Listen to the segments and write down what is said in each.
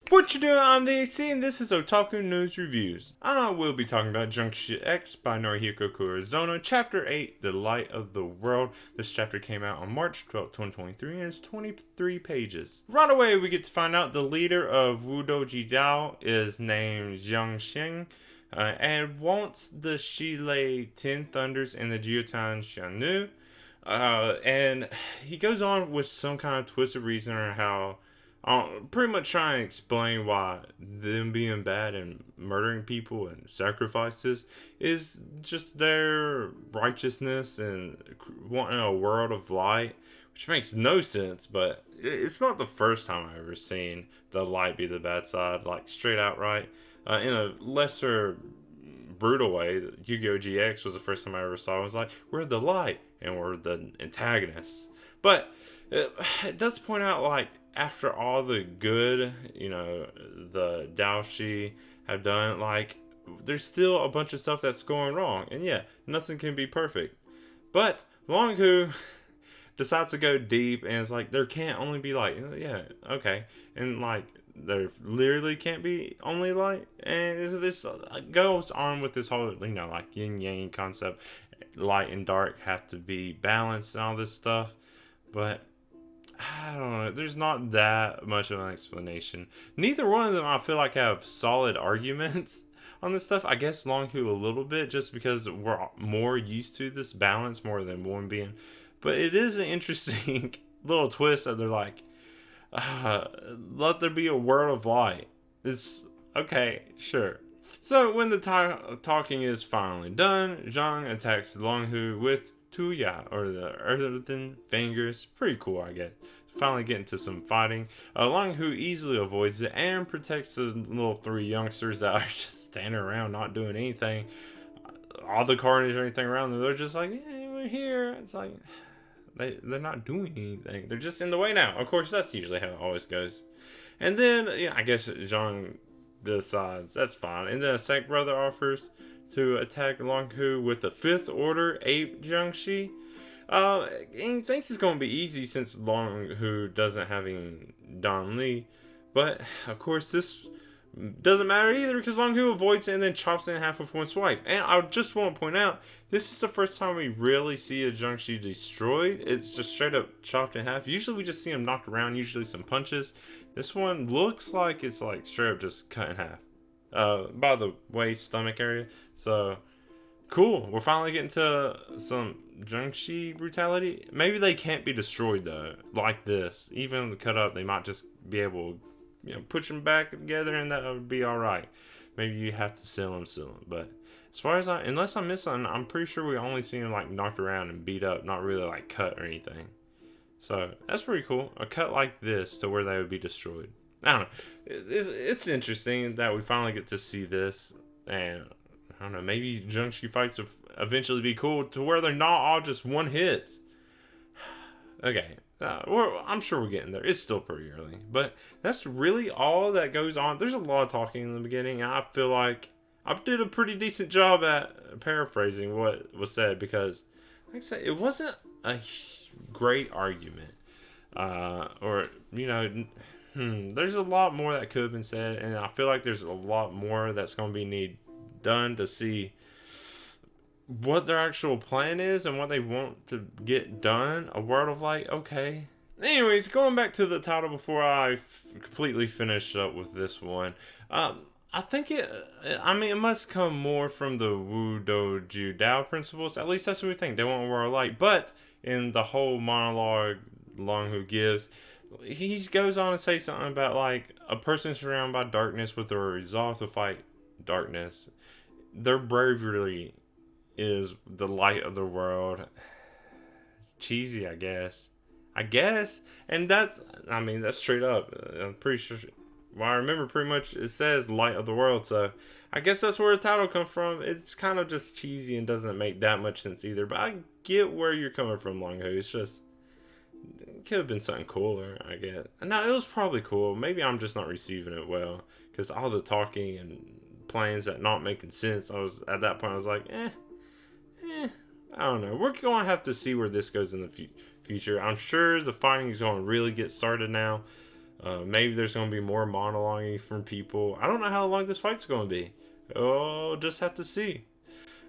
What you doing? I'm the AC, and this is Otaku News Reviews. I will be talking about Jiangshi X by Norihiko Kurazono, Chapter 8, The Light of the World. This chapter came out on March 12, 2023, and is 23 pages. Right away, we get to find out the leader of Wudoji Dao is named Jiangshix, and wants the Shilei 10 Thunders and the Jiotan Xianu. And he goes on with some kind of twisted reason or how pretty much trying to explain why them being bad and murdering people and sacrifices is just their righteousness and wanting a world of light, which makes no sense. But it's not the first time I've ever seen the light be the bad side, like straight outright. In a lesser brutal way, Yu-Gi-Oh! GX was the first time I ever saw it. I was like, we're the light and we're the antagonists. But it does point out, like, after all the good, the Daoshi have done, like, there's still a bunch of stuff that's going wrong. And yeah, nothing can be perfect. But Longhu decides to go deep and it's like, there can't only be light. Yeah, okay. And, like, there literally can't be only light. And this goes on with this whole, like, yin-yang concept. Light and dark have to be balanced and all this stuff. But I don't know. There's not that much of an explanation. Neither one of them, I feel like, have solid arguments on this stuff. I guess Longhu a little bit, just because we're more used to this balance more than one being. But it is an interesting little twist that they're like, let there be a world of light. It's okay, sure. So when the talking is finally done, Zhang attacks Longhu with Tuya, or the earthen fingers. Pretty cool, I guess. Finally getting to some fighting. Longhu easily avoids it and protects the little three youngsters that are just standing around not doing anything. All the carnage or anything around them, they're just like, hey, we're here. It's like, they're not doing anything. They're just in the way now. Of course, that's usually how it always goes. And then, I guess Zhang decides that's fine. And then a second brother offers to attack Longhu with the Fifth Order Ape Jiangshi. And he thinks it's going to be easy since Longhu doesn't have any Don Lee. But, of course, this doesn't matter either because Longhu avoids it and then chops it in half with one swipe. And I just want to point out, this is the first time we really see a Jiangshi destroyed. It's just straight up chopped in half. Usually we just see him knocked around, usually some punches. This one looks like it's like straight up just cut in half. By the waist, stomach area. So, cool. We're finally getting to some Jiangshi brutality. Maybe they can't be destroyed, though, like this. Even cut up, they might just be able to, put them back together, and that would be alright. Maybe you have to sell them. But as far as unless I miss something, I'm pretty sure we only see them, like, knocked around and beat up, not really, like, cut or anything. So, that's pretty cool. A cut like this to where they would be destroyed. I don't know. It's interesting that we finally get to see this, and I don't know. Maybe Jiangshi fights will eventually be cool to where they're not all just one hits. Okay, I'm sure we're getting there. It's still pretty early, but that's really all that goes on. There's a lot of talking in the beginning, and I feel like I did a pretty decent job at paraphrasing what was said because, like I said, it wasn't a great argument, there's a lot more that could have been said, and I feel like there's a lot more that's going to be done to see what their actual plan is and what they want to get done. A world of light, okay. Anyways, going back to the title before I completely finish up with this one, I think it must come more from the Wu Doju Dao principles. At least that's what we think. They want a world of light, but in the whole monologue Longhu gives, he goes on to say something about, like, a person surrounded by darkness with a resolve to fight darkness. Their bravery is the light of the world. Cheesy, I guess. And that's straight up. I'm pretty sure. Well, I remember pretty much it says light of the world, so I guess that's where the title comes from. It's kind of just cheesy and doesn't make that much sense either, but I get where you're coming from, Longhu. It's just, it could have been something cooler, I guess. No, it was probably cool. Maybe I'm just not receiving it well, because all the talking and plans that not making sense, at that point I was like, I don't know. We're going to have to see where this goes in the future. I'm sure the fighting is going to really get started now. Maybe there's going to be more monologuing from people. I don't know how long this fight's going to be. Oh, just have to see.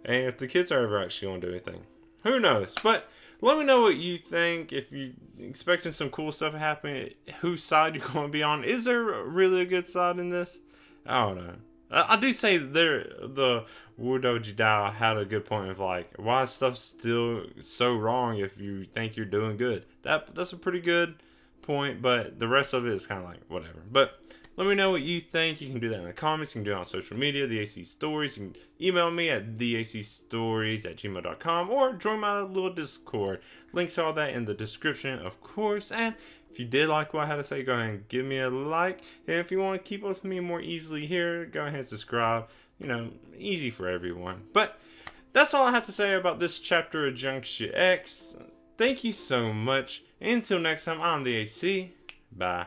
And if the kids are ever actually going to do anything. Who knows? But let me know what you think. If you're expecting some cool stuff to happen, whose side you're going to be on. Is there really a good side in this? I don't know. I do say the Wudo Jidao had a good point of like, why is stuff still so wrong if you think you're doing good? That's a pretty good point, but the rest of it is kind of like whatever. But let me know what you think. You can do that in the comments. You can do it on social media, the AC Stories. You can email me at theacstories@gmail.com or join my little Discord. Links to all that in the description, of course. And if you did like what I had to say, go ahead and give me a like. And if you want to keep up with me more easily here, go ahead and subscribe. You know, easy for everyone. But that's all I have to say about this chapter of Jiangshi X. Thank you so much. Until next time, I'm the AC. Bye.